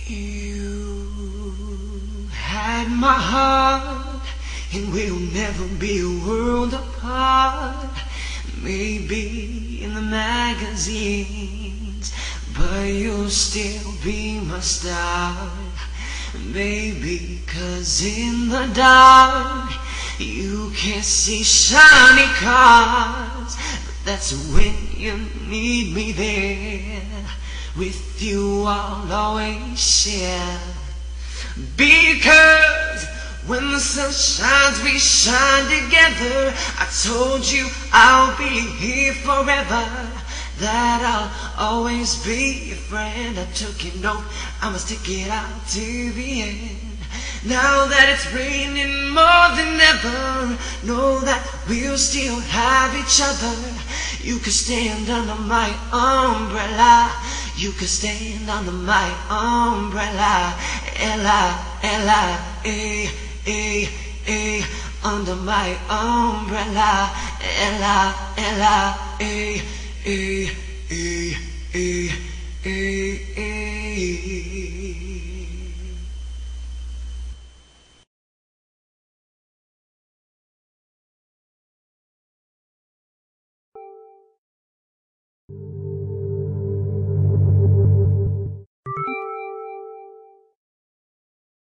You had my heart, and we'll never be a world apart. Maybe in the magazines, but you'll still be my star. Baby, 'cause in the dark you can't see shiny cars, but that's when you need me there. With you I'll always share, because when the sun shines we shine together. I told you I'll be here forever, that I'll always be your friend. I took your note, I'ma stick it out to the end. Now that it's raining more than ever, know that we'll still have each other. You can stand under my umbrella, you can stand under my umbrella. L-I-L-I-A, under my umbrella. L-I-L-I-A.